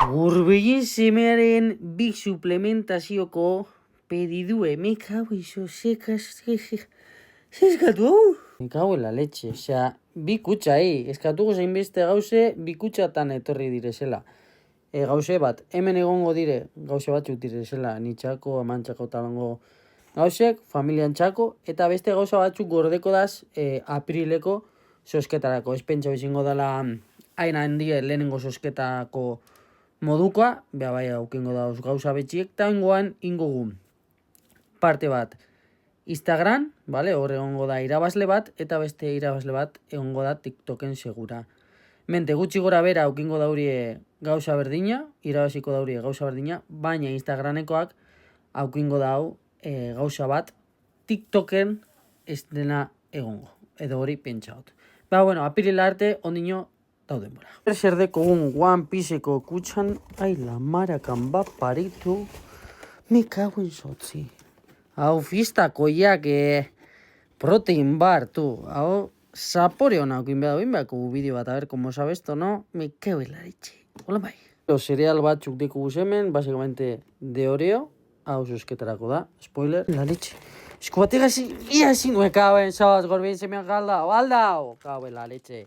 Gurbegin semearen big suplementazioko pedidue. Me cago izo, eskatu hau? Me cago en la leche, osea, bi kutsa, eskatuko zeinbeste gauze, bi kutsatan etorri direzela. Gauze bat, hemen egongo dire, gauze batzuk direzela, nitxako, amantxako talango gauzek, familian txako, eta beste gauza batzuk gordeko daz aprileko sosketarako. Ez pentsa izango dela hain handia lehenengo sosketako modukoa, beha bai aukengo dauz gauza betxiek, eta ingo gu parte bat Instagram, vale, hor egongo da irabazle bat, eta beste irabazle bat egongo da TikToken segura. Mente, gutxi gora bera aukingo daurie gauza berdina, irabaziko daurie gauza berdina, baina Instagramekoak aukingo dau gauza bat TikToken ez dena egongo, edo hori pentsaot. Ba, bueno, apirila arte ondino dauden bora. Zer dekogun One Pieceko kutsan, ai la marakan bat paritu, me cago en sotzi. Hau fistakoiak protein bar, tu. Hau zapore hona aukin behar duin behako bideo bat, a ver, como sabes to, no? Me cago en la leche. Hola bai. Cereal batzuk dikugu hemen, básicamente de Oreo. Hau susketarako da, spoiler, la leche. Esku bategasi, ia ezin nuen kauen, sabaz, gorbien semean galda, baldao. Kauen la leche.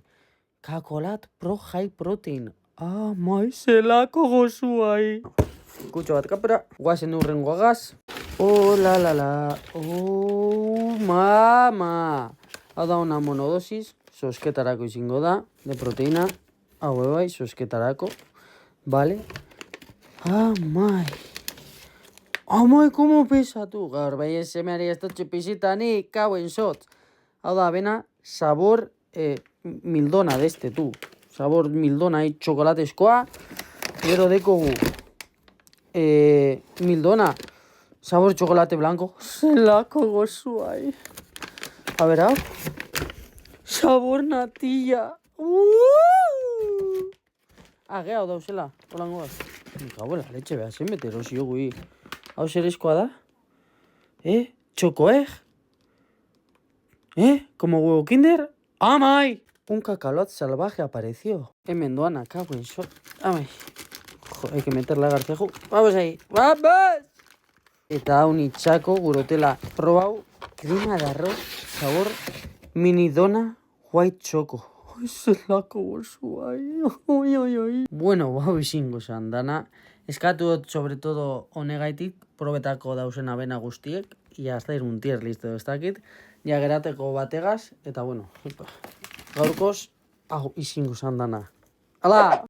Kakolat Pro High Protein. Ah, maizelako gozuai. Kutxo bat kapera, guazen urrengo agaz. Oh, la, la, la. Oh, mama. Hau da una monodosis, sosketarako izango da, de proteína. Hau bai, sosketarako. Vale. Ah, mai. Amai, como pesa tu? Gaur, bai esemeari ez dutxe pisitani, kauen sot. Hau da, bena, sabor mildona deste, tu. Sabor mildona, txokolateskoa. Gero dekogu mildona, sabor chocolate blanco. Zelako gozuai. A ver, hau. Sabor natilla. Hau dauzela, holango bat. Gau, la leche, beha, zen betero zio gui. Hau zerezkoa da? Choco egg? Como huevo kinder? Amai! Un cacalot salvaje apareció. Hemen doana, cago en so... Amai. Jo, hay que meterla garceju. Vamos ahí. ¡Vamos! Eta hau nitxako gurotela probau. Crema de arroz, sabor mini dona white choco. Zelako gozuai. Bueno, bau izango zan dana. Eskatu dut sobre todo honegaitik, probetako dausen abena guztiek. Ia hasta un tier listo ez dakit. Ja gerateko bategaz, eta bueno, gaurkoz, hau izango zan dana. Hala!